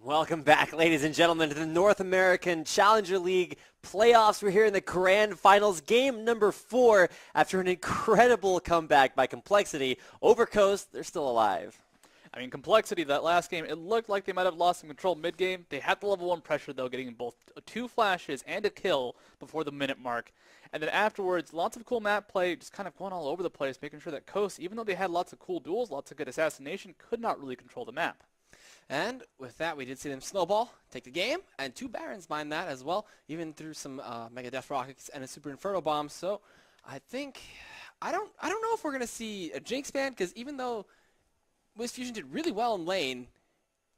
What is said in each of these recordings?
Welcome back, ladies and gentlemen, to the North American Challenger League playoffs. We're here in the grand finals, game number 4. After an incredible comeback by Complexity over Coast, they're still alive. I mean, Complexity, that last game, it looked like they might have lost some control mid-game. They had the level 1 pressure, though, getting both 2 flashes and a kill before the minute mark. And then afterwards, lots of cool map play, just kind of going all over the place, making sure that Coast, even though they had lots of cool duels, lots of good assassination, could not really control the map. And with that, we did see them snowball, take the game, and 2 Barons mind that as well, even through some Mega Death Rockets and a Super Inferno Bomb. So I think, I don't know if we're going to see a Jinx ban, because even though WizFusion did really well in lane,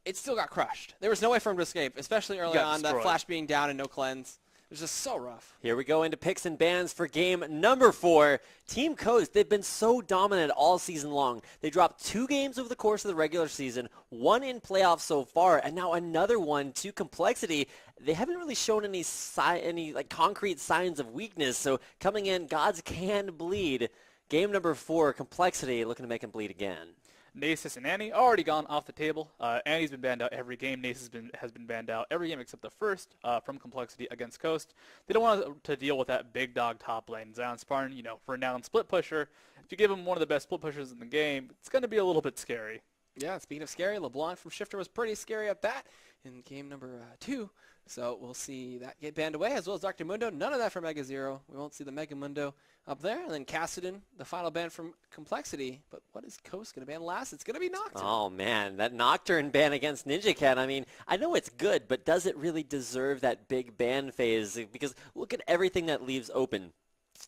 it still got crushed. There was no way for him to escape, especially early on, that flash being down and no cleanse. It was just so rough. Here we go into picks and bans for game number 4. Team Coast, they've been so dominant all season long. They dropped 2 games over the course of the regular season, 1 in playoffs so far, and now another one to Complexity. They haven't really shown any concrete signs of weakness, so coming in, gods can bleed. Game number 4, Complexity looking to make him bleed again. Nasus and Annie already gone off the table. Annie's been banned out every game. Nasus has been banned out every game except the first from Complexity against Coast. They don't want to deal with that big dog top lane. Zion Spartan, renowned split pusher. If you give him one of the best split pushers in the game, it's going to be a little bit scary. Yeah, speaking of scary, LeBlanc from Shifter was pretty scary at that in game number 2. So we'll see that get banned away, as well as Dr. Mundo. None of that for Mega Zero. We won't see the Mega Mundo up there. And then Cassidon, the final ban from Complexity. But what is Coast going to ban last? It's going to be Nocturne. Oh, man, that Nocturne ban against Ninja Cat. I mean, I know it's good, but does it really deserve that big ban phase? Because look at everything that leaves open.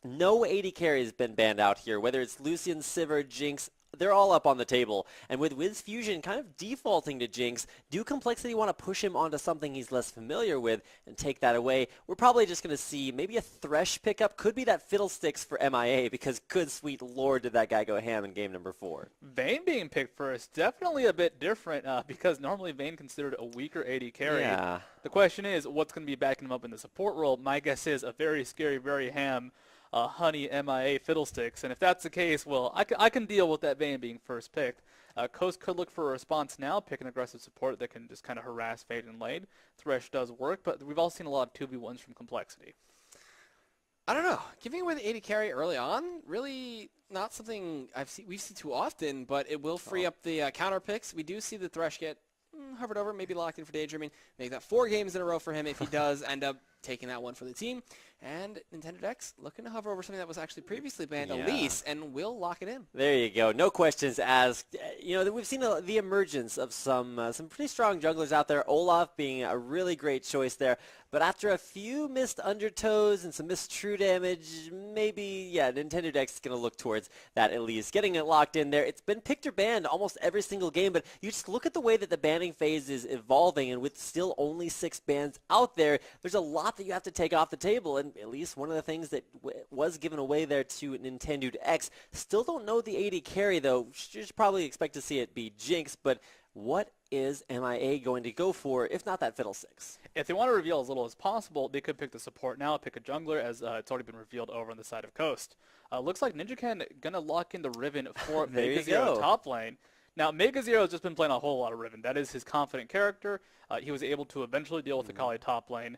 No AD carry has been banned out here, whether it's Lucian, Sivir, Jinx. They're all up on the table. And with WizFusion kind of defaulting to Jinx, do Complexity want to push him onto something he's less familiar with and take that away? We're probably just going to see maybe a Thresh pickup. Could be that Fiddlesticks for MIA, because good sweet lord did that guy go ham in game number 4. Vayne being picked first, definitely a bit different because normally Vayne considered a weaker AD carry. Yeah. The question is, what's going to be backing him up in the support role? My guess is a very scary, very ham honey MIA Fiddlesticks, and if that's the case, well, I can deal with that Vayne being first picked. Coast could look for a response now, pick an aggressive support that can just kind of harass Fade in lane. Thresh does work, but we've all seen a lot of 2v1s from Complexity. I don't know. Giving away the AD carry early on, really not something we've seen too often, but it will free up the counter picks. We do see the Thresh get hovered over, maybe locked in for daydreaming. Make that 4 games in a row for him if he does end up taking that one for the team. And Nintendo Dex looking to hover over something that was actually previously banned, Elise, and will lock it in. There you go. No questions asked. We've seen the emergence of some pretty strong junglers out there. Olaf being a really great choice there. But after a few missed undertows and some missed true damage, maybe, Nintendo Dex is going to look towards that Elise. Getting it locked in there. It's been picked or banned almost every single game, but you just look at the way that the banning phase is evolving, and with still only 6 bans out there, there's a lot that you have to take off the table, and at least one of the things that was given away there to Nintendo X. Still don't know the AD carry, though. You should probably expect to see it be Jinx, but what is MIA going to go for, if not that Fiddlesticks? If they want to reveal as little as possible, they could pick the support now, pick a jungler, as it's already been revealed over on the side of Coast. Looks like Ninja Cat going to lock in the Riven for Mega Zero top lane. Now, Mega Zero has just been playing a whole lot of Riven. That is his confident character. He was able to eventually deal with the Kali top lane.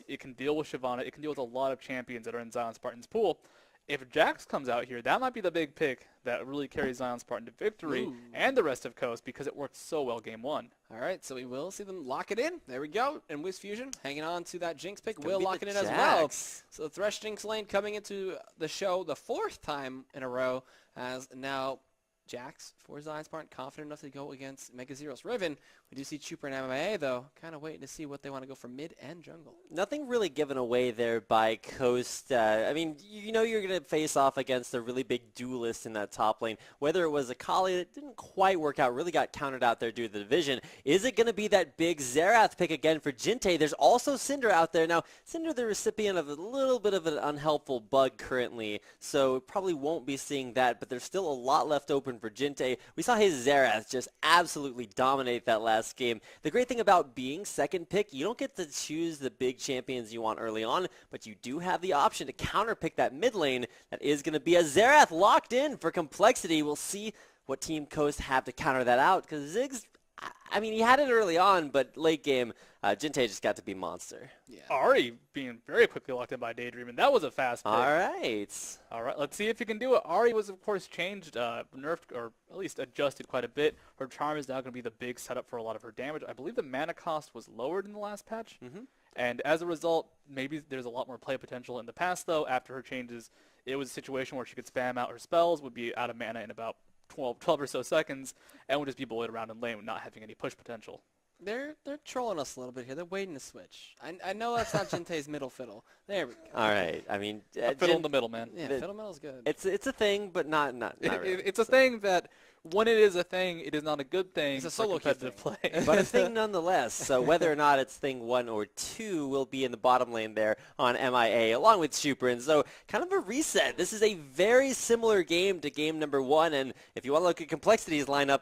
It can deal with Shyvana. It can deal with a lot of champions that are in Zion Spartan's pool. If Jax comes out here, that might be the big pick that really carries Zion Spartan to victory and the rest of Coast, because it worked so well game 1. All right, so we will see them lock it in. There we go. And WizFusion hanging on to that Jinx pick will lock it in as well. So the Thresh Jinx lane coming into the show the 4th time in a row, as now Jax for Zion Spartan confident enough to go against Mega Zero's Riven. We do see Chuper and MIA, though, kind of waiting to see what they want to go for mid and jungle. Nothing really given away there by Coast. I mean, you're going to face off against a really big duelist in that top lane. Whether it was a Kali that didn't quite work out, really got countered out there due to the division. Is it going to be that big Xerath pick again for Jinte? There's also Syndra out there. Now, Syndra the recipient of a little bit of an unhelpful bug currently, so probably won't be seeing that, but there's still a lot left open for Jinte. We saw his Xerath just absolutely dominate that last game. The great thing about being second pick, you don't get to choose the big champions you want early on, but you do have the option to counter pick that mid lane. That is going to be a Xerath locked in for Complexity. We'll see what Team Coast have to counter that out, because Ziggs, I mean, he had it early on, but late game, Jinte just got to be monster. Yeah. Ari being very quickly locked in by Daydream, and that was a fast pick. All right. All right, let's see if he can do it. Ari was, of course, changed, nerfed, or at least adjusted quite a bit. Her charm is now going to be the big setup for a lot of her damage. I believe the mana cost was lowered in the last patch. And as a result, maybe there's a lot more play potential. In the past, though, after her changes, it was a situation where she could spam out her spells, would be out of mana in about 12 or so seconds, and would just be bullied around in lane with not having any push potential. They're trolling us a little bit here. They're waiting to switch. I know that's not Jinte's middle fiddle. There we go. All right. I mean, Fiddle in the middle, man. Yeah, fiddle middle's good. It's a thing, but not really. It's a thing that when it is a thing, it is not a good thing. It's a for solo competitive play. But a thing nonetheless. So whether or not it's thing 1 or 2 will be in the bottom lane there on MIA along with Shuprin. So kind of a reset. This is a very similar game to game number 1. And if you want to look at Complexity's lineup,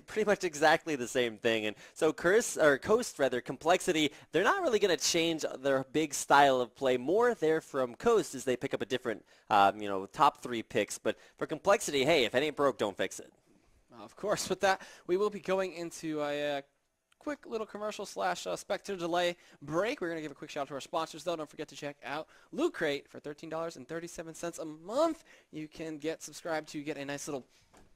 pretty much exactly the same thing. And so Coast, Complexity, they're not really going to change their big style of play. More there from Coast as they pick up a different, top 3 picks. But for Complexity, hey, if it ain't broke, don't fix it. Of course, with that, we will be going into a quick little commercial / Spectre delay break. We're going to give a quick shout out to our sponsors, though. Don't forget to check out Loot Crate for $13.37 a month. You can get subscribed to get a nice little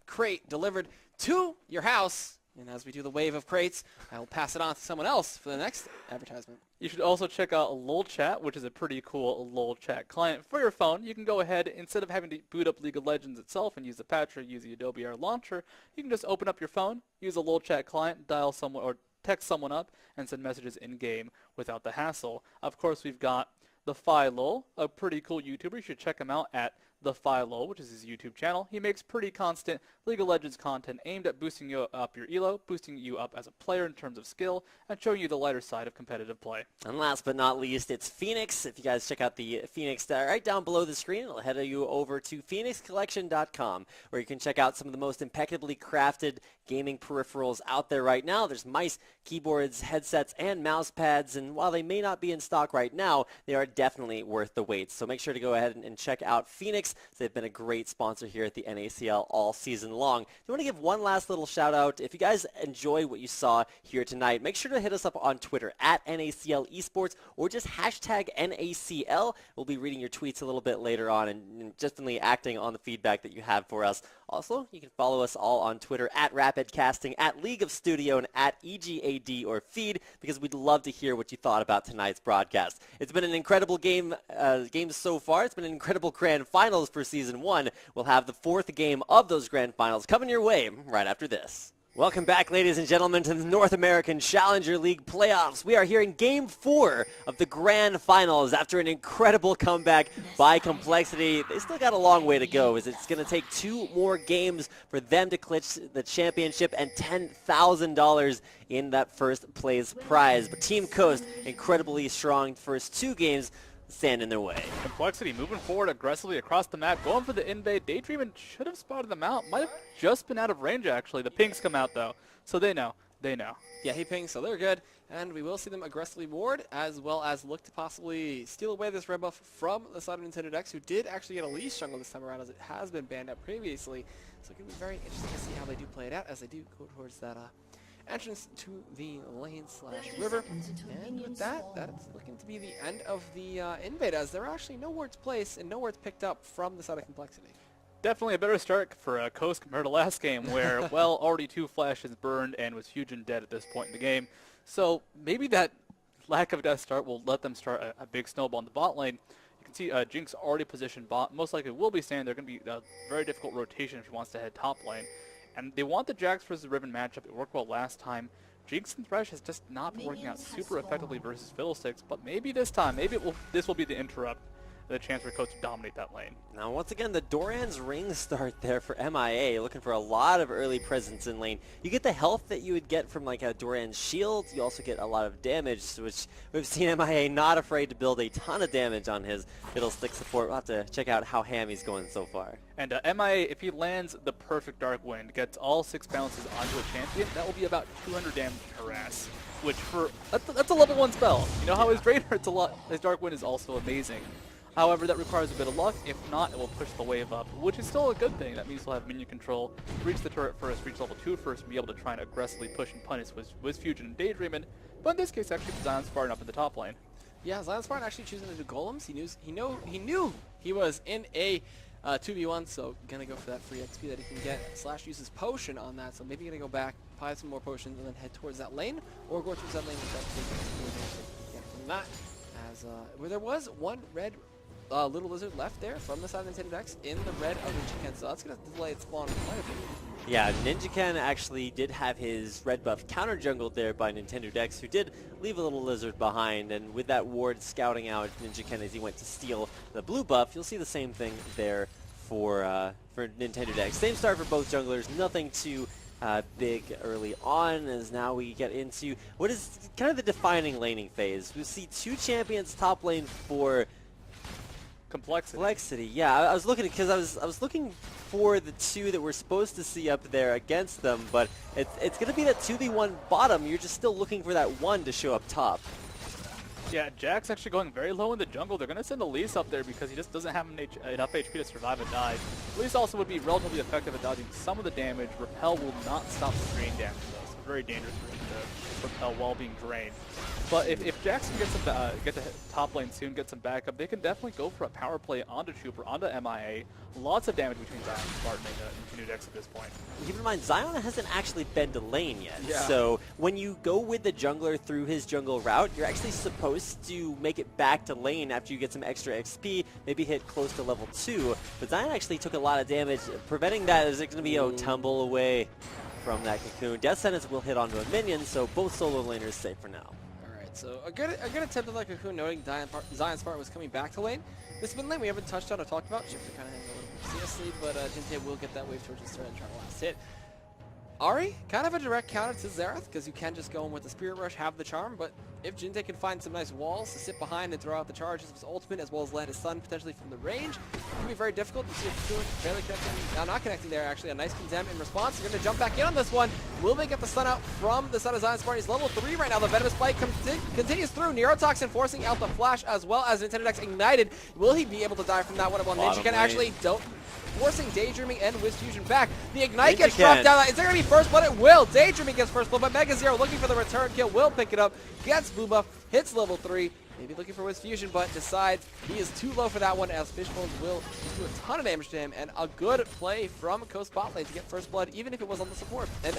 crate delivered to your house. And as we do the wave of crates, I will pass it on to someone else for the next advertisement. You should also check out LOL Chat, which is a pretty cool LOL Chat client for your phone. You can go ahead, instead of having to boot up League of Legends itself and use the patch or use the Adobe Air launcher, you can just open up your phone, use a LOL Chat client, dial someone or text someone up, and send messages in-game without the hassle. Of course, we've got the Philo, a pretty cool YouTuber. You should check him out at The Philo, which is his YouTube channel. He makes pretty constant League of Legends content aimed at boosting you up your elo, boosting you up as a player in terms of skill, and showing you the lighter side of competitive play. And last but not least, it's Phoenix. If you guys check out the Phoenix right down below the screen, it'll head you over to phoenixcollection.com, where you can check out some of the most impeccably crafted gaming peripherals out there right now. There's mice, keyboards, headsets, and mouse pads, and while they may not be in stock right now, they are definitely worth the wait. So make sure to go ahead and check out Phoenix. They've been a great sponsor here at the NACL all season long. I want to give one last little shout out. If you guys enjoy what you saw here tonight, make sure to hit us up on Twitter at NACL eSports or just hashtag NACL. We'll be reading your tweets a little bit later on and definitely acting on the feedback that you have for us. Also, you can follow us all on Twitter at RapidCasting, at League of Studio, and at EGAD or Feed, because we'd love to hear what you thought about tonight's broadcast. It's been an incredible game so far. It's been an incredible grand finals for Season 1. We'll have the 4th game of those grand finals coming your way right after this. Welcome back, ladies and gentlemen, to the North American Challenger League playoffs. We are here in Game 4 of the Grand Finals after an incredible comeback by Complexity. They still got a long way to go, as it's going to take 2 more games for them to clinch the championship and $10,000 in that first place prize. But Team Coast, incredibly strong first 2 games, stand in their way. Complexity moving forward aggressively across the map, going for the invade. Daydream should have spotted them out. Might have just been out of range, actually. The pings come out, though, so they know. They know. Yeah, he pings, so they're good. And we will see them aggressively ward, as well as look to possibly steal away this red buff from the side of Nintendo X, who did actually get a leash jungle this time around, as it has been banned out previously. So it can be very interesting to see how they do play it out, as they do go towards that entrance to the lane/river. And with that, that's looking to be the end of the invade, as there are actually no wards placed and no wards picked up from the side of Complexity. Definitely a better start for Coast compared to last game, where, well, already 2 flashes burned and was huge and dead at this point in the game. So maybe that lack of a death start will let them start a big snowball in the bot lane. You can see Jinx already positioned bot. Most likely will be staying. They're going to be a very difficult rotation if he wants to head top lane. And they want the Jax versus Riven matchup. It worked well last time. Jinx and Thresh has just not been working out super effectively versus Fiddlesticks, but maybe this time, this will be the interrupt, the chance for Coast to dominate that lane. Now, once again, the Doran's Ring start there for MIA, looking for a lot of early presence in lane. You get the health that you would get from like a Doran's shield. You also get a lot of damage, which we've seen MIA not afraid to build a ton of damage on his Fiddlestick support. We'll have to check out how ham he's going so far. And MIA, if he lands the perfect Dark Wind, gets all 6 bounces onto a champion, that will be about 200 damage to harass. Which that's a level 1 spell. You know how his Drainer, it's a lot. His Dark Wind is also amazing. However, that requires a bit of luck. If not, it will push the wave up, which is still a good thing. That means we'll have minion control, reach the turret first, reach level 2 first, and be able to try and aggressively push and punish with Fusion and Daydreamin'. But in this case, actually, Zion Spartan up in the top lane. Yeah, Zion Spartan actually choosing to do golems. He knew he was in a 2v1, so gonna go for that free XP that he can get. Slash uses potion on that, so maybe gonna go back, buy some more potions, and then head towards that lane, or go towards that lane with that get from that. As where there was one red little lizard left there from the side of Nintendo X in the red of Ninja, so that's gonna delay its spawn quite a bit. Yeah, Ninja actually did have his red buff counter jungled there by Nintendo Dex, who did leave a little lizard behind, and with that ward scouting out Ninja as he went to steal the blue buff, you'll see the same thing there for Nintendo Dex. Same start for both junglers, nothing too big early on, as now we get into what is kind of the defining laning phase. We see two champions top lane for Complexity. Yeah, I was looking because I was looking for the two that we're supposed to see up there against them, but it's going to be that 2v1 bottom. You're just still looking for that one to show up top. Yeah, Jack's actually going very low in the jungle. They're going to send Elise up there because he just doesn't have enough HP to survive and die. Elise also would be relatively effective at dodging some of the damage. Repel will not stop the drain damage though, so very dangerous for him to repel while being drained. But if Jackson gets get to top lane soon, get some backup, they can definitely go for a power play onto Trooper, onto MIA. Lots of damage between Zion and Spartan and Nintendo Dex at this point. Keep in mind, Zion hasn't actually been to lane yet. Yeah. So when you go with the jungler through his jungle route, you're actually supposed to make it back to lane after you get some extra XP, maybe hit close to level 2. But Zion actually took a lot of damage. Preventing that is going to be a tumble away from that cocoon. Death Sentence will hit onto a minion, so both solo laners safe for now. So a good attempt at that cocoon, noting Zion Spartan was coming back to lane. This mid lane we haven't touched on or talked about. Shifter kind of has a little bit seriously, but Jinte will get that wave towards his turn and try to last hit. Ari, kind of a direct counter to Xerath, because you can just go in with the Spirit Rush, have the charm, but if Jinte can find some nice walls to sit behind and throw out the charges of his ultimate, as well as land his stun potentially from the range, it can be very difficult. You see if Cocoon barely connecting, now not connecting there actually, a nice condemn in response. They're going to jump back in on this one. Will they get the stun out from the side of Zion Spartan? He's level 3 right now. The Venomous Bite continues through. Neurotoxin forcing out the flash as well as Nintendo Dex ignited. Will he be able to die from that one? Well, Ninja can actually forcing Daydreaming and Wiz Fusion back. The Ignite gets dropped down. Is there going to be first blood? It will. Daydreaming gets first blood, but Mega Zero looking for the return kill. Will pick it up. Gets blue buff. Hits level 3. Maybe looking for Wiz Fusion, but decides he is too low for that one, as Fishbones will do a ton of damage to him. And a good play from Coast bot lane to get first blood, even if it was on the support. And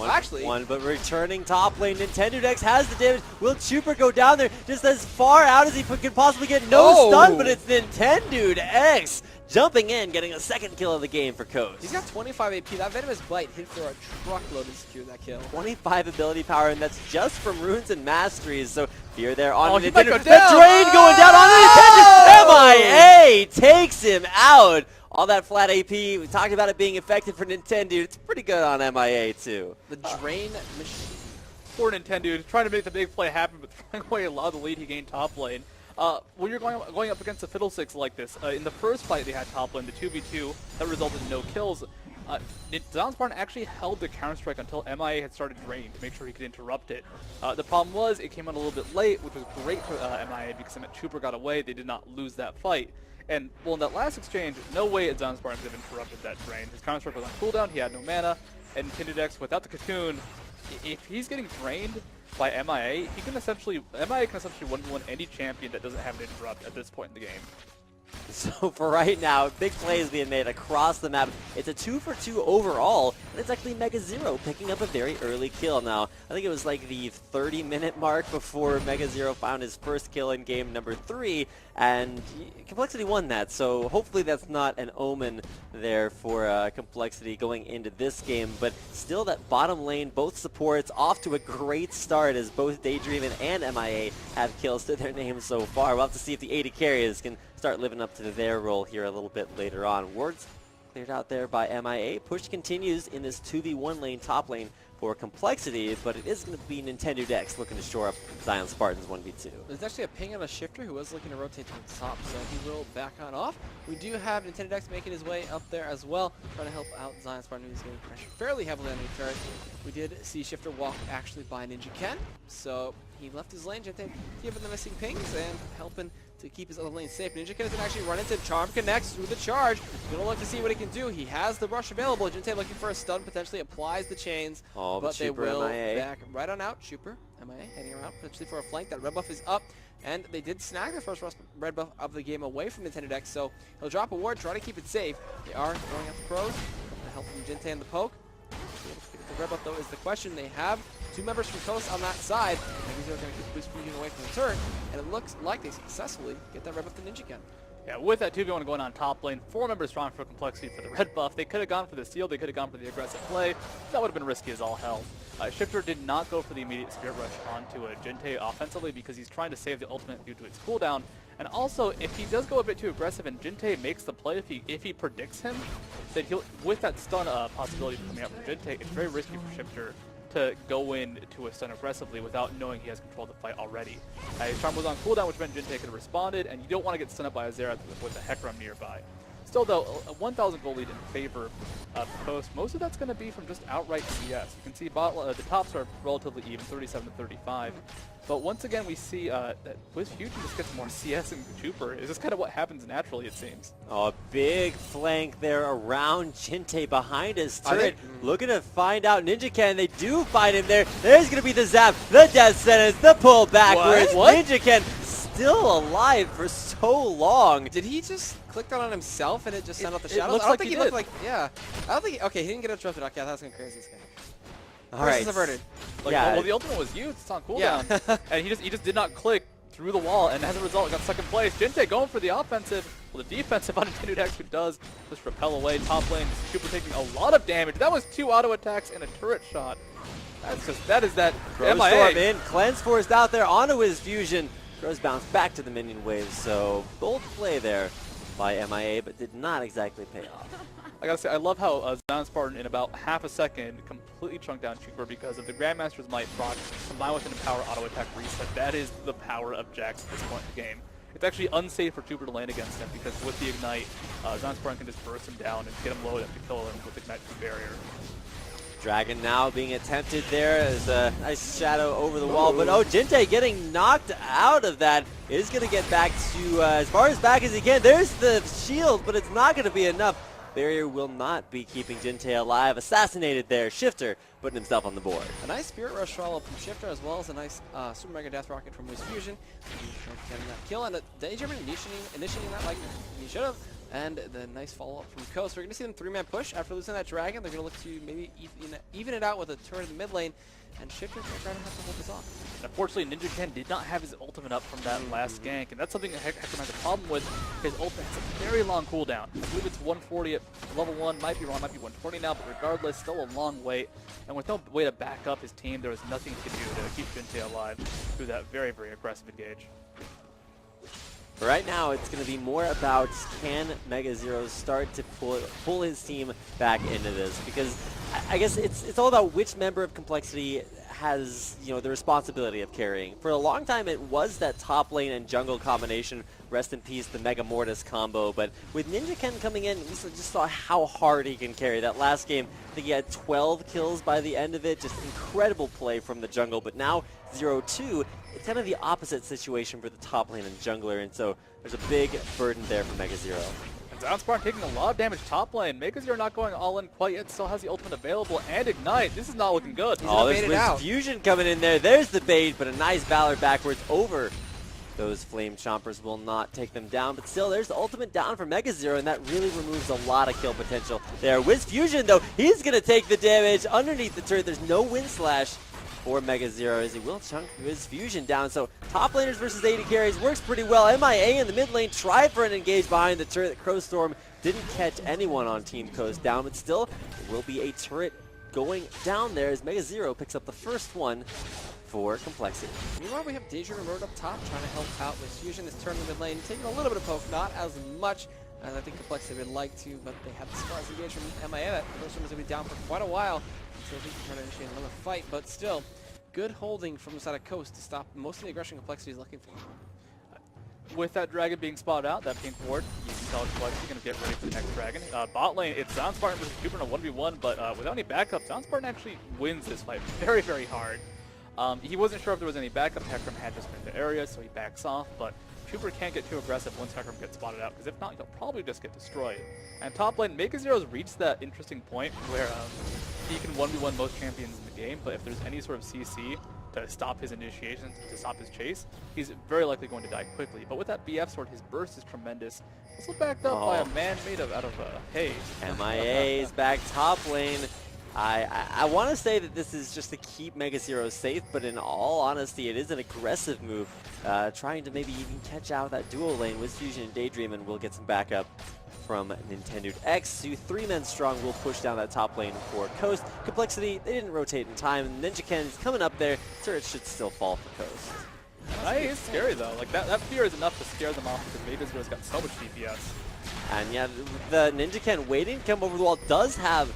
but returning top lane, Nintendo Dex has the damage. Will Chuper go down there just as far out as he could possibly get? No stun, but it's Nintendo Dex jumping in, getting a second kill of the game for Coast. He's got 25 AP. That Venomous Bite hit for a truckload to secure that kill. 25 ability power, and that's just from runes and masteries. So fear there on Nintendo. The drain going down on Nintendo. MIA takes him out. All that flat AP. We talked about it being effective for Nintendo. It's pretty good on MIA too. The drain machine. Poor Nintendo, trying to make the big play happen, but throwing away a lot of the lead he gained top lane. When you're going up against a Fiddlesticks like this, in the first fight they had top lane, the 2v2, that resulted in no kills. Zion Spartan actually held the counter-strike until MIA had started draining to make sure he could interrupt it. The problem was it came out a little bit late, which was great for MIA because it meant Trooper got away. They did not lose that fight. And, well, in that last exchange, no way Zion Spartan could have interrupted that drain. His counter-strike was on cooldown, he had no mana, and Nintendo Dex, without the cocoon, if he's getting drained by MIA, MIA can essentially 1v1 any champion that doesn't have an interrupt at this point in the game. So for right now, big plays being made across the map. It's a 2-for-2 overall, and it's actually Mega Zero picking up a very early kill. Now, I think it was like the 30-minute mark before Mega Zero found his first kill in game number 3, and Complexity won that. So hopefully that's not an omen there for Complexity going into this game. But still, that bottom lane, both supports off to a great start as both Daydreamin' and MIA have kills to their names so far. We'll have to see if the 80 carriers can start living up to their role here a little bit later on. Wards cleared out there by MIA. Push continues in this 2v1 lane, top lane for Complexity, but it is going to be Nintendo Dex looking to shore up Zion Spartan's 1v2. There's actually a ping on a Shifter who was looking to rotate to the top, so he will back on off. We do have Nintendo Dex making his way up there as well, trying to help out Zion Spartan, who's getting pressure fairly heavily on the turret. We did see Shifter walk actually by Ninja Ken, so he left his lane, given the missing pings and helping to keep his other lane safe. Ninjakin is going to actually run into Charm Connects through the charge. Going to look to see what he can do. He has the rush available. Jinte looking for a stun, potentially applies the chains, but they will back right on out. Chuper, MIA, heading around potentially for a flank. That red buff is up, and they did snag the first red buff of the game away from Nintendo Dex, so he'll drop a ward, try to keep it safe. They are throwing out the pros. The help from Jinte and the poke. The red buff, though, is the question. They have 2 members from Coast on that side. Maybe they're going to keep Boost Fusion away from the turret, and it looks like they successfully get that red buff to Ninjakin. Yeah, with that 2v1 going on top lane, 4 members strong for complexity for the red buff. They could have gone for the steal, they could have gone for the aggressive play. That would have been risky as all hell. Shifter did not go for the immediate Spirit Rush onto Jinte offensively because he's trying to save the ultimate due to its cooldown. And also, if he does go a bit too aggressive and Jinte makes the play, if he predicts him, then he'll, with that stun possibility coming out from Jinte, it's very risky for Shifter to go in to a stun aggressively without knowing he has control of the fight already. His charm was on cooldown, which meant Jinte could have responded, and you don't want to get stunned up by a Xerath with a Hecarim nearby. Still, though, a 1,000 gold lead in favor of Coast. Most of that's going to be from just outright CS. You can see the tops are relatively even, 37 to 35. But once again, we see that WizFusion just gets more CS and Chuper. It's just kind of what happens naturally, it seems. Oh, a big flank there around Jinte behind his turret. Looking to find out Ninjakin. They do find him there. There's going to be the zap, the death sentence, the pull backwards. What? Ninjakin still alive for so long. Did he just click that on himself and it just sent out the shadows? Looks I don't like think he looked did. like, yeah. I don't think, okay, he didn't get interrupted. Okay, I thought I was going crazy this game. All right. Averted. Like, Yeah. well, the ultimate was used. It's on cooldown. Yeah. And he just did not click through the wall, and as a result, got second place. Jinte going for the offensive, well, the defensive on Nintendo Dex, who does just repel away. Top lane, Super taking a lot of damage. That was 2 auto attacks and a turret shot. That is that Storm MIA. in, Cleanse forced out there onto his fusion. Throws bounce back to the minion wave, so bold play there by MIA, but did not exactly pay off. I gotta say, I love how Zion Spartan in about half a second completely chunked down Chuper because of the Grandmaster's Might proc combined with an Empower auto attack reset. That is the power of Jax at this point in the game. It's actually unsafe for Chuper to land against him because with the Ignite, Zion Spartan can just burst him down and get him low enough to kill him with Ignite 2 barrier. Dragon now being attempted there as a nice shadow over the wall, but oh, Jinte getting knocked out of that is going to get back to as far as back as he can. There's the shield, but it's not going to be enough. Barrier will not be keeping Jinte alive. Assassinated there. Shifter putting himself on the board. A nice Spirit Rush follow from Shifter as well as a nice Super Mega Death Rocket from WizFusion. Getting that kill and a Danger initiating that like he should have. And the nice follow-up from Coast. We're going to see them 3-man push after losing that Dragon. They're going to look to maybe even it out with a turret in the mid lane. And Shifter's going to try to have to hold this off. And unfortunately, Ninjakin did not have his ultimate up from that last gank, and that's something that Hecarim has a problem with. His ultimate has a very long cooldown. I believe it's 140 at level 1, might be wrong, might be 120 now, but regardless, still a long wait. And with no way to back up his team, there was nothing he could do to keep Jinte alive through that very, very aggressive engage. Right now, it's going to be more about can Mega Zero start to pull his team back into this, because I guess it's all about which member of Complexity has, you know, the responsibility of carrying. For a long time, it was that top lane and jungle combination. Rest in peace, the Mega Mortis combo. But with Ninjakin coming in, we just saw how hard he can carry. That last game, I think he had 12 kills by the end of it. Just incredible play from the jungle. But now 0-2, it's kind of the opposite situation for the top lane and jungler. And so there's a big burden there for Mega Zero. Zion Spartan taking a lot of damage top lane. Mega Zero not going all in quite yet. Still has the ultimate available and Ignite. This is not looking good. Oh, there's WizFusion coming in there. There's the bait, but a nice Valor backwards over. Those Flame Chompers will not take them down, but still, there's the ultimate down for Mega Zero, and that really removes a lot of kill potential there. WizFusion, though, he's going to take the damage underneath the turret. There's no Wind Slash for Mega Zero as he will chunk WizFusion down. So top laners versus AD carries works pretty well. MIA in the mid lane tried for an engage behind the turret. Crowstorm didn't catch anyone on Team Coast down, but still, there will be a turret going down there as Mega Zero picks up the first one for Complexity. Meanwhile, we have Daedra Emerald up top trying to help out with Fusion. This turn in the mid lane, taking a little bit of poke, not as much as I think Complexity would like to, but they have the surprise engage from MIA. That first one was going to be down for quite a while until he can try to initiate another fight, but still, good holding from the side of Coast to stop most of the aggression Complexity is looking for. With that dragon being spotted out, that pink ward, you can tell Complexity going to get ready for the next dragon. Bot lane, it's Zion Spartan versus Cooper in a 1v1, but without any backup, Zion Spartan actually wins this fight very, very hard. He wasn't sure if there was any backup. Hecarim had just been in the area, so he backs off, but Trooper can't get too aggressive once Hecarim gets spotted out, because if not, he'll probably just get destroyed. And top lane, MegaZero's reached that interesting point where he can 1v1 most champions in the game, but if there's any sort of CC to stop his initiation, to stop his chase, he's very likely going to die quickly. But with that BF sword, his burst is tremendous. Also backed up by a man made out of hay. MIA is back top lane. I want to say that this is just to keep MegaZero safe, but in all honesty, it is an aggressive move, trying to maybe even catch out that dual lane with Fusion and Daydream, and we'll get some backup from Nintendo X, who 3 men strong will push down that top lane for Coast. Complexity, they didn't rotate in time. Ninja Ken's coming up there. Turret should still fall for Coast. It's scary though. Like that fear is enough to scare them off because MegaZero's got so much DPS. And yeah, the Ninja Ken waiting to come over the wall does have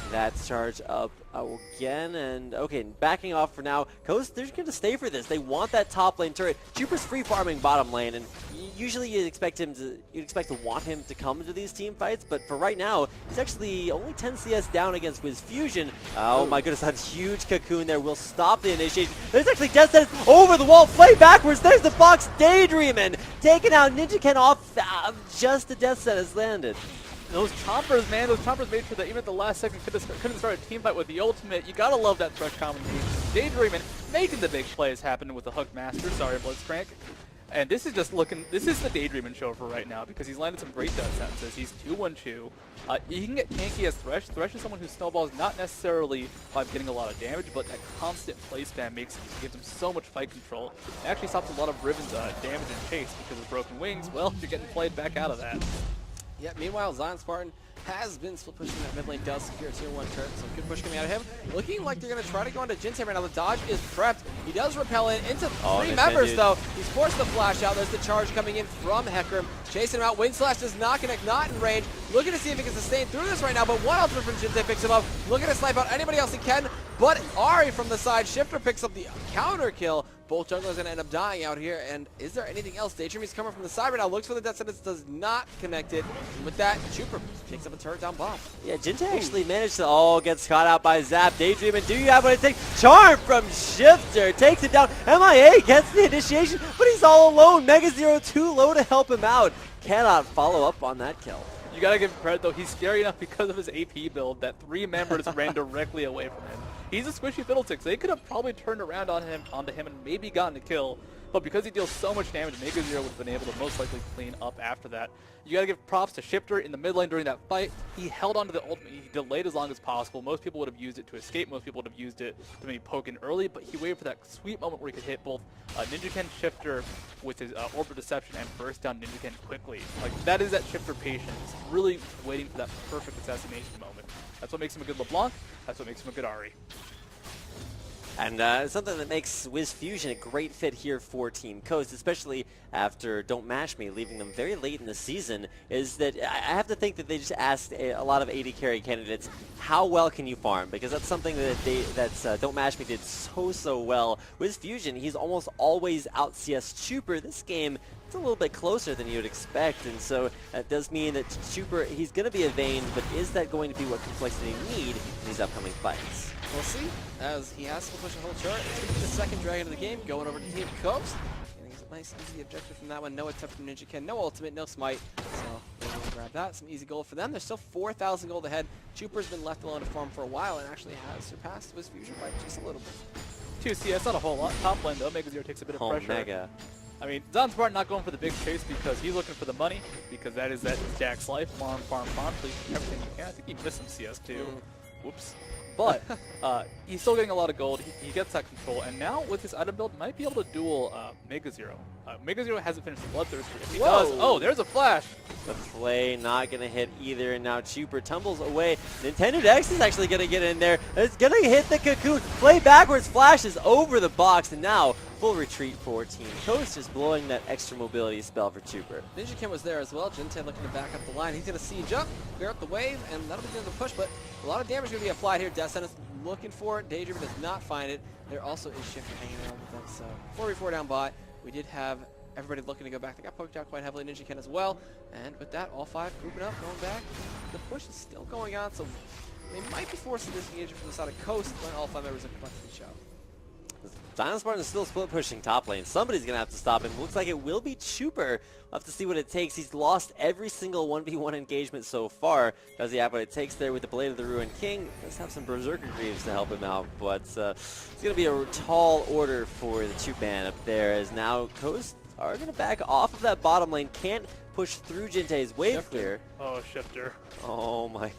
that charge up again, and okay, backing off for now. Coast, they're going to stay for this. They want that top lane turret. Trooper's free farming bottom lane, and usually you'd expect to want him to come into these team fights, but for right now, he's actually only 10 CS down against Wiz Fusion. Oh my goodness, that huge cocoon there will stop the initiation. There's actually Death Sentence over the wall, play backwards. There's the box, Daydreamin', taking out Ninja Ken off just the Death Sentence landed. Those chompers, man, those chompers made sure that even at the last second couldn't start a team fight with the ultimate. You gotta love that Thresh combination. Daydreamin' making the big plays happen with the Hook Master. Sorry, Blitzcrank. And this is just looking, this is the Daydreamin' show for right now because he's landed some great death sentences. He's 2-1-2. He can get tanky as Thresh. Thresh is someone who snowballs not necessarily by getting a lot of damage, but that constant play spam gives him so much fight control. It actually stops a lot of Riven's damage and chase because of broken wings. Well, you're getting played back out of that. Yeah, meanwhile, Zion Spartan has been split pushing that mid lane, does secure a tier 1 turret, so good push coming out of him. Looking like they're going to try to go into Jintei right now. The dodge is prepped. He does repel in into 3 members, though. He's forced the flash out. There's the charge coming in from Hecarim. Chasing him out. Wind Slash does not connect, not in range. Looking to see if he can sustain through this right now, but one ultimate from Jintei picks him up. Looking to snipe out anybody else he can, but Ari from the side. Shifter picks up the counter kill. Both junglers going to end up dying out here, and is there anything else? Daydream is coming from the side right now, looks for the death sentence, does not connect it. And with that, Trooper takes up a turret down bottom. Yeah, Jintei actually managed to get caught out by Zap. Daydream, and do you have what it takes? Charm from Shifter takes it down. MIA gets the initiation, but he's all alone. MegaZero too low to help him out. Cannot follow up on that kill. You gotta give him credit though, he's scary enough because of his AP build that 3 members ran directly away from him. He's a squishy fiddlesticks. They could have probably turned around onto him and maybe gotten a kill, but because he deals so much damage, MegaZero would have been able to most likely clean up after that. You gotta give props to Shifter in the mid lane during that fight. He held onto the ultimate, he delayed as long as possible. Most people would have used it to escape, most people would have used it to maybe poke in early, but he waited for that sweet moment where he could hit both Ninja Ken Shifter with his Orb of Deception and burst down Ninja Ken quickly. Like, that is that Shifter patience, really waiting for that perfect assassination moment. That's what makes him a good LeBlanc, that's what makes him a good Ari. And something that makes Wiz Fusion a great fit here for Team Coast, especially after Don't Mash Me, leaving them very late in the season, is that I have to think that they just asked a lot of AD carry candidates, how well can you farm? Because that's something that Don't Mash Me did so well. Wiz Fusion, he's almost always out CS Trooper. This game, it's a little bit closer than you would expect, and so that does mean that Trooper, he's going to be a Vayne, but is that going to be what Complexity need in these upcoming fights? We'll see, as he has to push a whole turret. It's going to be the second dragon of the game, going over to Team Coast. Getting a nice, easy objective from that one. No attempt from Ninja Ken, no ultimate, no smite. So we're going to grab that. Some easy gold for them. There's still 4,000 gold ahead. Trooper's been left alone to farm for a while and actually has surpassed Wiz Fusion by just a little bit. 2 CS, not a whole lot. Top lane though, MegaZero takes a bit of pressure. Mega. I mean, Zion Spartan not going for the big chase because he's looking for the money, because that is Jack's life. Farm, please do everything you can. I think he missed some CS too. Whoops. But he's still getting a lot of gold. He gets that control, and now with his item build, might be able to duel MegaZero. MegaZero hasn't finished the Bloodthirster. If he does, oh, there's a flash. The play not going to hit either, and now Trooper tumbles away. Nintendo X is actually going to get in there. It's going to hit the cocoon. Play backwards, flashes over the box, and now full retreat for Team Coast, just blowing that extra mobility spell for Trooper. Ninja Ken was there as well. Jintei looking to back up the line. He's going to siege up, clear up the wave, and that'll be the end of the push, but a lot of damage going to be applied here. Death Sentence looking for it. Daydream does not find it. There also is Shifter hanging around with them, so 4v4 down bot. We did have everybody looking to go back. They got poked out quite heavily, Ninja Ken as well. And with that, all 5 grouping up, going back. The push is still going on, so they might be forced to disengage from the side of Coast when all 5 members of Complexity show. Zion Spartan is still split pushing top lane. Somebody's going to have to stop him. Looks like it will be Chuper. We'll have to see what it takes. He's lost every single 1v1 engagement so far. Does he have what it takes there with the Blade of the Ruined King? Does have some Berserker Greaves to help him out, but it's going to be a tall order for the Chupan up there, as now Coast are going to back off of that bottom lane. Can't push through Jintae's wave clear. Oh, Shifter. Oh my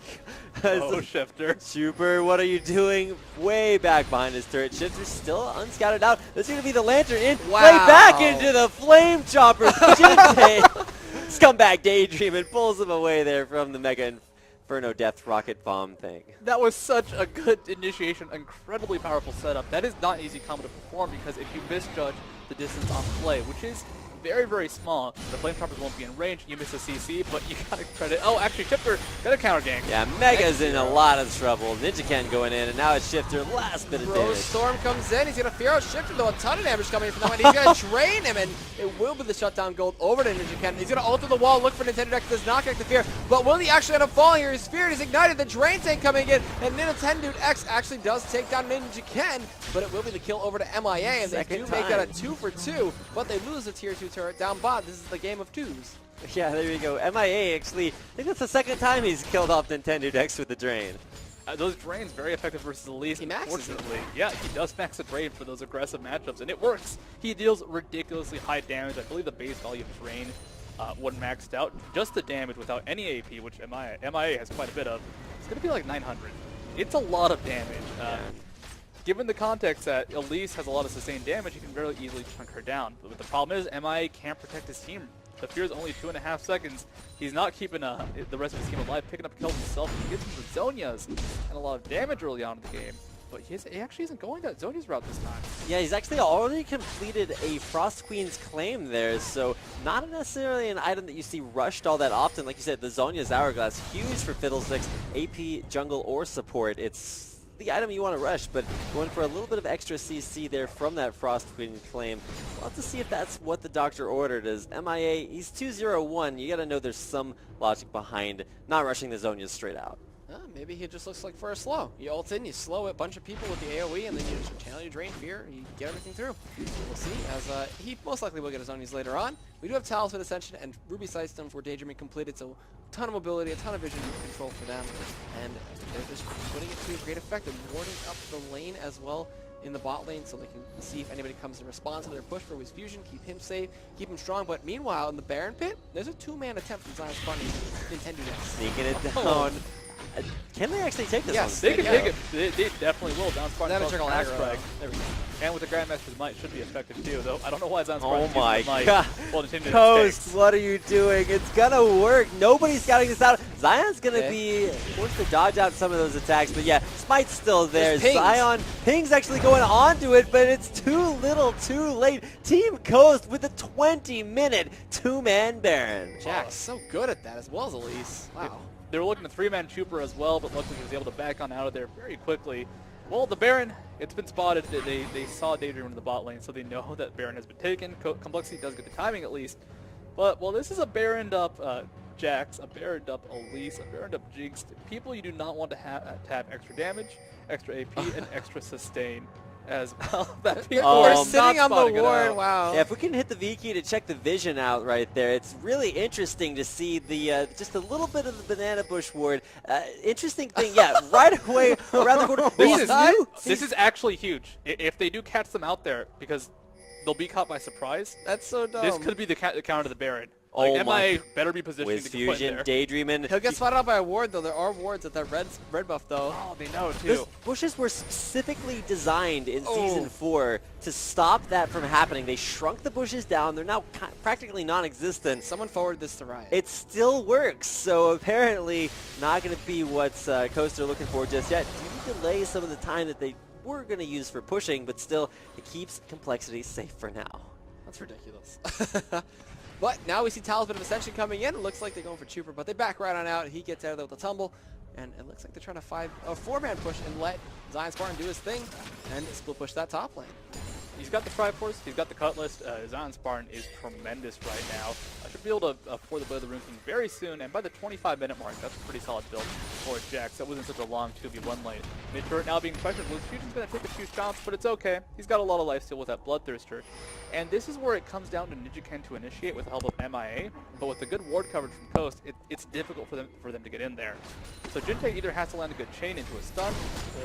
god. Oh, Shifter. Super, what are you doing? Way back behind his turret. Shifter's still unscouted out. This is going to be the Lantern in. Wow. Way back into the Flame Chopper. Jintae. Scumbag Daydream and pulls him away there from the Mega Inferno Death Rocket Bomb thing. That was such a good initiation, incredibly powerful setup. That is not an easy combo to perform, because if you misjudge the distance on play, which is very, very small, the Flame Choppers won't be in range. You miss a CC, but you gotta credit. Oh, actually, Shifter got a counter gank. Yeah, Mega's in a lot of trouble. Ninja Ken going in, and now it's Shifter. Last bit of damage. Storm comes in. He's going to fear out Shifter, though. A ton of damage coming from that one. He's going to drain him, and it will be the shutdown gold over to Ninja Ken. He's going to ult through the wall, look for Nintendo X. Does not connect the fear, but will he actually end up falling here? His fear is ignited. The drain tank coming in, and Nintendo X actually does take down Ninja Ken, but it will be the kill over to MIA, and they do make that a 2 for 2, but they lose the tier 2 turret down bot. This is the game of twos. Yeah, there you go. MIA actually, I think that's the second time he's killed off Nintendo Dex with the drain. Those drains very effective versus Elise. He maxes Unfortunately, yeah, he does max a drain for those aggressive matchups, and it works. He deals ridiculously high damage. I believe the base value of drain, when maxed out, just the damage without any AP, which MIA has quite a bit of, it's going to be like 900. It's a lot of damage. Given the context that Elise has a lot of sustained damage, you can very easily chunk her down. But the problem is, MIA can't protect his team. The fear is only 2.5 seconds. He's not keeping the rest of his team alive, picking up kills himself. He gets some Zonias and a lot of damage early on in the game. But he actually isn't going that Zonia's route this time. Yeah, he's actually already completed a Frost Queen's claim there, so not necessarily an item that you see rushed all that often. Like you said, the Zonia's Hourglass, huge for Fiddlesticks, AP, jungle, or support. It's the item you want to rush, but going for a little bit of extra CC there from that Frost Queen claim. We'll have to see if that's what the doctor ordered. As MIA, he's 2-0-1. You got to know there's some logic behind not rushing the Zonias straight out. Maybe he just looks like for a slow. You ult in, you slow a bunch of people with the AoE, and then you just channel your drain fear, and you get everything through. We'll see, as he most likely will get his Zonies later on. We do have Talisman Ascension and Ruby Sightstone for Daydreaming completed, so a ton of mobility, a ton of vision control for them, and they're just putting it to a great effect and warding up the lane as well in the bot lane, so they can see if anybody comes in response to their push for his fusion, keep him safe, keep him strong. But meanwhile, in the Baron pit, there's a 2-man attempt from Zion Spartan Nintendo Dex. Sneaking it down. Can they actually take this one? They can take it. They definitely will. Zion Spartan They have a trickle aggro. There we go. And with the Grandmaster's Might, should be effective too, though I don't know why Zion Spartan Oh my might. god. Well, Nintendo Coast, Dex. what are you doing? It's gonna work. Nobody's scouting this out. Zion's gonna be forced to dodge out some of those attacks, but yeah, Smite's still there. Zion, Ping's actually going onto it, but it's too little, too late. Team Coast with a 20-minute 2-man Baron. Jack's so good at that, as well as Elise. Wow. They were looking to 3-man Chuper as well, but luckily he was able to back on out of there very quickly. Well, the Baron, it's been spotted. They saw Daydream in the bot lane, so they know that Baron has been taken. Complexity does get the timing at least. But, well, this is a Baroned up Jax, a Baroned up Elise, a Baroned up Jinx. People you do not want to have extra damage, extra AP, and extra sustain as well. We're sitting on the ward, wow. Yeah, if we can hit the V key to check the vision out right there, it's really interesting to see the just a little bit of the banana bush ward. Interesting thing, yeah, right away around the corner. This is actually huge. If they do catch them out there, because they'll be caught by surprise. That's so dumb. This could be the counter to the Baron. Oh like, my. MIA better be positioning Wiz to get put in Fusion, there. Daydreaming. He'll get spotted out by a ward, though. There are wards at that red buff, though. Oh, they know, too. Those bushes were specifically designed in Season 4 to stop that from happening. They shrunk the bushes down. They're now practically non-existent. Someone forwarded this to Riot. It still works, so apparently not going to be what Coast are looking for just yet. Do delay some of the time that they were going to use for pushing, but still, it keeps Complexity safe for now. That's ridiculous. But now we see Talisman of Ascension coming in. It looks like they're going for Chuper, but they back right on out. He gets out of there with a tumble, and it looks like they're trying to 4-man push and let Zion Spartan do his thing and split push that top lane. He's got the Triforce, he's got the Cutlass. Zion Spartan is tremendous right now. should be able to afford the Blade of the Rune King very soon, and by the 25-minute mark, that's a pretty solid build for Jax. That wasn't such a long 2v1 lane. Mid turret now being pressured. Blue Fusion's going to take a few shots, but it's okay. He's got a lot of lifesteal with that Bloodthirster. And this is where it comes down to Ninjaken to initiate with the help of MIA, but with the good ward coverage from Coast, it's difficult for them to get in there. So Jintei either has to land a good chain into a stun,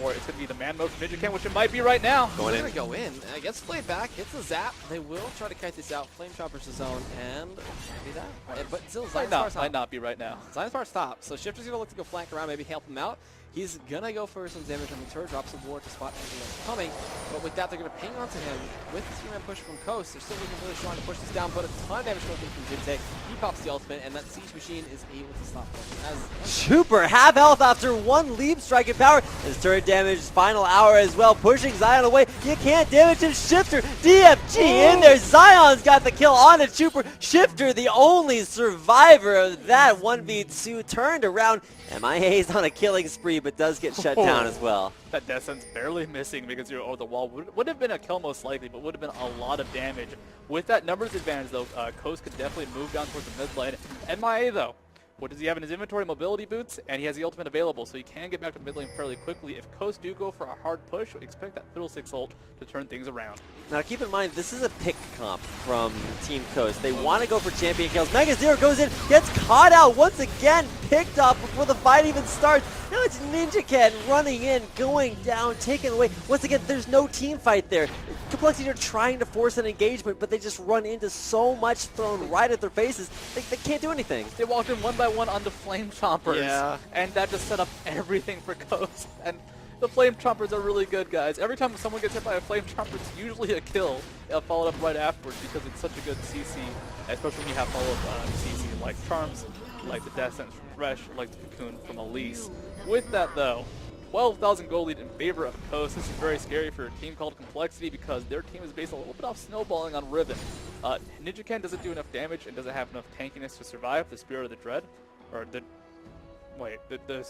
or it's going to be the man mode from Ninjaken, which it might be right now. Going to go in. Gets Flayed back, hits the zap. They will try to kite this out. Flame Chopper's the zone, and maybe that. But still, might not be right now. Zion's stop. So Shifter's going to look to go flank around, maybe help him out. He's going to go for some damage on the turret, drops the ward to spot anything coming. But with that, they're going to ping onto him with the 3-man push from Coast. They're still looking really strong to push this down, but a ton of damage going from Jintei. He pops the ultimate, and that Siege Machine is able to stop him. Super half health after one leap strike in power. His turret damage final hour as well, pushing Zion away. You can't damage him. Shifter, DFG in there. Zion's got the kill on it. Super Shifter, the only survivor of that 1v2, turned around. MIA's on a killing spree, but does get shut down as well. That Death Sentence barely missing because you're over the wall. Would have been a kill most likely, but would have been a lot of damage. With that numbers advantage, though, Coast could definitely move down towards the mid lane. MIA, though, what does he have in his inventory? Mobility boots, and he has the ultimate available, so he can get back to the mid lane fairly quickly. If Coast do go for a hard push, expect that Fiddlesticks ult to turn things around. Now keep in mind, this is a pick comp from Team Coast. They want to go for champion kills. Mega Zero goes in, gets caught out once again, picked up before the fight even starts. Now it's Ninjaken running in, going down, taken away. Once again, there's no team fight there. Complexity are trying to force an engagement, but they just run into so much thrown right at their faces. They can't do anything. They walked in one by one onto Flame Chompers, and that just set up everything for Coast. And the Flame Chompers are really good, guys. Every time someone gets hit by a Flame Chomper, it's usually a kill, followed up right afterwards because it's such a good CC, especially when you have follow-up CC like Charms, like the Death Sentence from Thresh, like the Cocoon from Elise. With that, though, 12,000 gold lead in favor of Coast. This is very scary for a team called Complexity because their team is based a little bit off snowballing on Riven. Ninjaken doesn't do enough damage and doesn't have enough tankiness to survive the Spirit of the Dread. Or the... Wait, the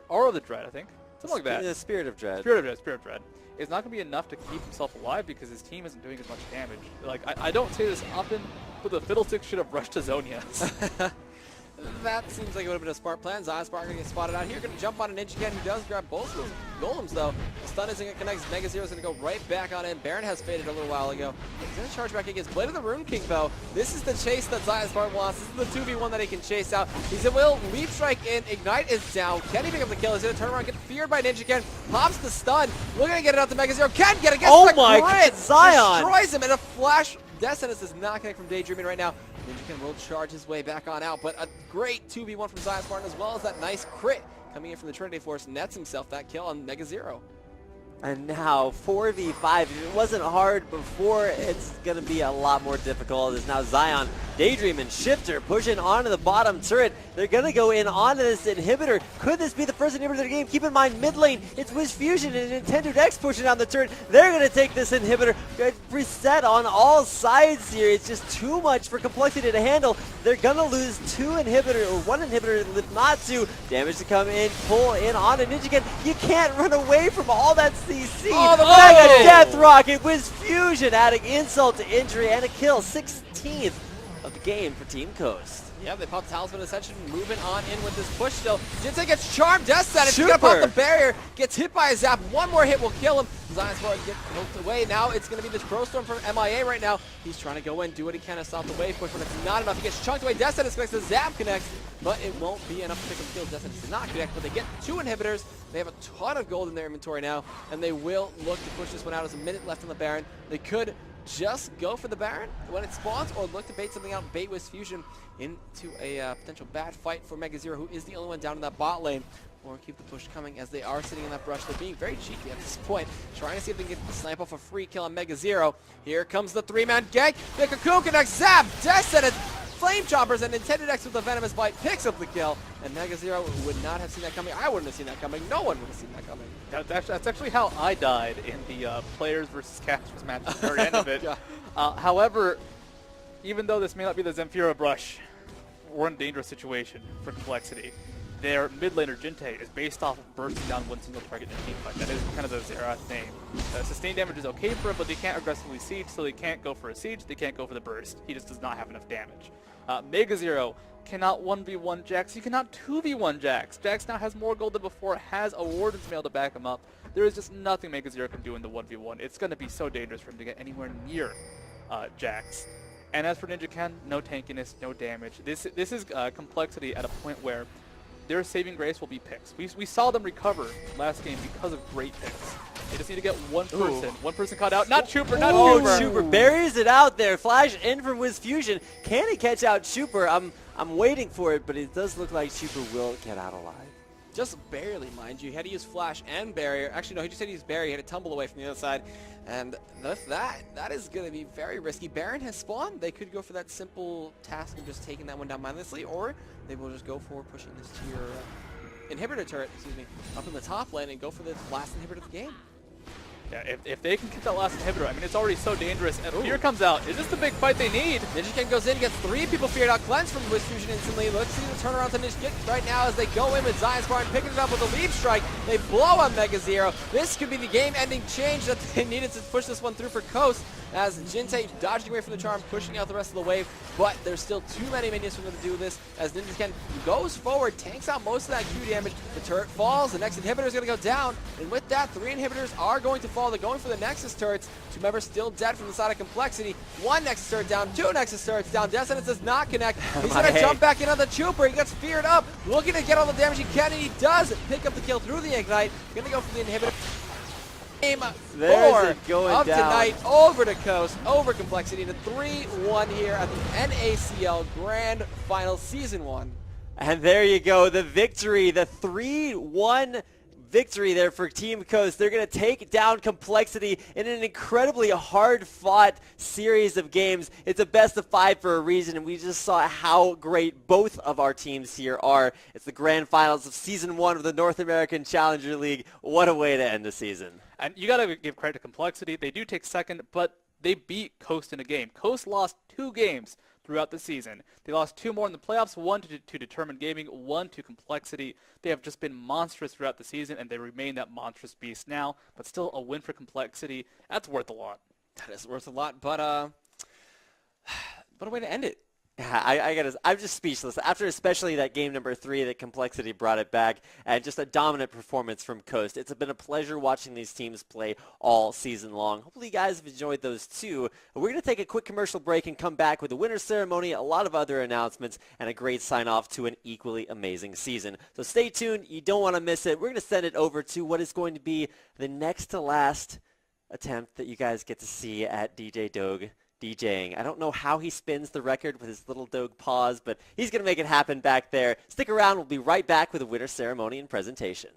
Aura of the Dread, I think. Something like that. The Spirit of Dread. Spirit of Dread. It's not going to be enough to keep himself alive because his team isn't doing as much damage. Like, I don't say this often, but the Fiddlesticks should have rushed to Zonia. That seems like it would have been a smart plan. Zion Spark going to get spotted out here. Going to jump on an Ninjaken who does grab both of those golems, though. The stun isn't going to connect. Mega Zero's going to go right back on in. Baron has faded a little while ago. He's going to charge back against Blade of the Rune King, though. This is the chase that Zion Spark wants. This is the 2v1 that he can chase out. He's a will leap strike in. Ignite is down. Can he pick up the kill? He's going to turn around, get feared by Ninjaken. Pops the stun. Looking to get it out to Mega Zero. Can get it. Gets the crit. Zion Destroys him in a flash. Death Sentence does not connect from Daydreaming right now. Ninjaken will charge his way back on out, but a great 2v1 from Zion Spartan as well as that nice crit coming in from the Trinity Force nets himself that kill on Mega Zero. And now 4v5. If it wasn't hard before, it's going to be a lot more difficult. It's now Zion, Daydream, and Shifter pushing onto the bottom turret. They're going to go in onto this inhibitor. Could this be the first inhibitor of the game? Keep in mind, mid lane, it's Wiz Fusion and Nintendo Dex pushing on the turret. They're going to take this inhibitor. Reset on all sides here. It's just too much for Complexity to handle. They're going to lose one inhibitor, if not two. Damage to come in, pull in onto Ninjaken. You can't run away from all that CC. Oh, the Mega Death Rocket Wiz Fusion adding insult to injury and a kill. 16th of the game for Team Coast. Yeah, they popped Talisman Ascension, moving on in with this push still. Jintei gets charmed, Death Sentence, he's gonna pop the barrier, gets hit by a zap, one more hit will kill him. Zion Spark gets poked away, now it's gonna be this Pro Storm from MIA right now. He's trying to go in, do what he can to stop the wave push, but it's not enough. He gets chunked away, Death Sentence connects, the zap connects, but it won't be enough to pick up kills. Death Sentence does not connect, but they get two inhibitors. They have a ton of gold in their inventory now, and they will look to push this one out. There's a minute left on the Baron. They could just go for the Baron when it spawns, or look to bait something out, bait Wiz Fusion into a potential bad fight for Mega Zero, who is the only one down in that bot lane, or keep the push coming as they are sitting in that brush. They're being very cheeky at this point, trying to see if they can get the snipe off a free kill on Mega Zero. Here comes the three-man gank. The Cocoon connects, zap, Death Sentence, Flame Choppers, and Nintendo Dex with the Venomous Bite picks up the kill, and Mega Zero would not have seen that coming. I wouldn't have seen that coming. No one would have seen that coming. That's actually how I died in the players versus casters match at the very end of it. However, even though this may not be the Zemfira brush, we're in a dangerous situation for Complexity. their mid laner Jinte is based off of bursting down one single target in a team fight. That is kind of the Xerath thing. Sustained damage is okay for him, but they can't aggressively siege, so they can't go for a siege, they can't go for the burst. He just does not have enough damage. Mega Zero cannot 1v1 Jax, he cannot 2v1 Jax. Jax now has more gold than before, has a Warden's Mail to back him up. There is just nothing Mega Zero can do in the 1v1. It's going to be so dangerous for him to get anywhere near Jax. And as for NinjaCan, no tankiness, no damage. This is complexity at a point where their saving grace will be picks. We saw them recover last game because of great picks. They just need to get one person. One person caught out. Not Chuper, not Chuper. Chuper buries it out there. Flash in from Wiz Fusion. Can he catch out Chuper? I'm waiting for it, but it does look like Chuper will get out alive. Just barely, mind you. He had to use Flash and Barrier. Actually, no, he just had to use Barrier. He had to tumble away from the other side. And with that is going to be very risky. Baron has spawned. They could go for that simple task of just taking that one down mindlessly, or they will just go for pushing this tier inhibitor turret, up in the top lane and go for the last inhibitor of the game. Yeah, if they can get that last inhibitor, I mean, it's already so dangerous. And Fear comes out. Is this the big fight they need? NinjaCan goes in, gets 3 people feared out, cleansed from Wiz Fusion instantly. Let's see the turnaround to NinjaCan right now as they go in with Zion Spartan, picking it up with a leap strike. They blow on Mega Zero. This could be the game-ending change that they needed to push this one through for Coast, as Jinte dodging away from the charm, pushing out the rest of the wave. But there's still too many minions for them to do this, as NinjaCan goes forward, tanks out most of that Q damage. The turret falls, the next inhibitor is going to go down, and with that, 3 inhibitors are going to fall. They're going for the Nexus turrets. 2 members still dead from the side of Complexity. 1 Nexus turret down, 2 Nexus turrets down. Descendants does not connect. He's going to jump back in on the Chuper. He gets feared up, looking to get all the damage he can, and he does pick up the kill through the Ignite. Going to go for the inhibitor. Game 4 of tonight over to Coast, over Complexity, and a 3-1 here at the NACL Grand Final Season 1. And there you go, the victory, the 3-1 victory there for Team Coast. They're going to take down Complexity in an incredibly hard-fought series of games. It's a best of 5 for a reason, and we just saw how great both of our teams here are. It's the grand finals of Season 1 of the North American Challenger League. What a way to end the season. And you got to give credit to Complexity. They do take second, but they beat Coast in a game. Coast lost 2 games throughout the season. They lost 2 more in the playoffs, 1 to Determined Gaming, 1 to Complexity. They have just been monstrous throughout the season, and they remain that monstrous beast now. But still, a win for Complexity, that's worth a lot. That is worth a lot, but what a way to end it. I'm just speechless. After especially that game number 3 that Complexity brought it back, and just a dominant performance from Coast. It's been a pleasure watching these teams play all season long. Hopefully you guys have enjoyed those too. We're going to take a quick commercial break and come back with the winner's ceremony, a lot of other announcements, and a great sign-off to an equally amazing season. So stay tuned. You don't want to miss it. We're going to send it over to what is going to be the next to last attempt that you guys get to see at DJ Dogue DJing. I don't know how he spins the record with his little Dogue paws, but he's going to make it happen back there. Stick around. We'll be right back with a winner ceremony and presentation.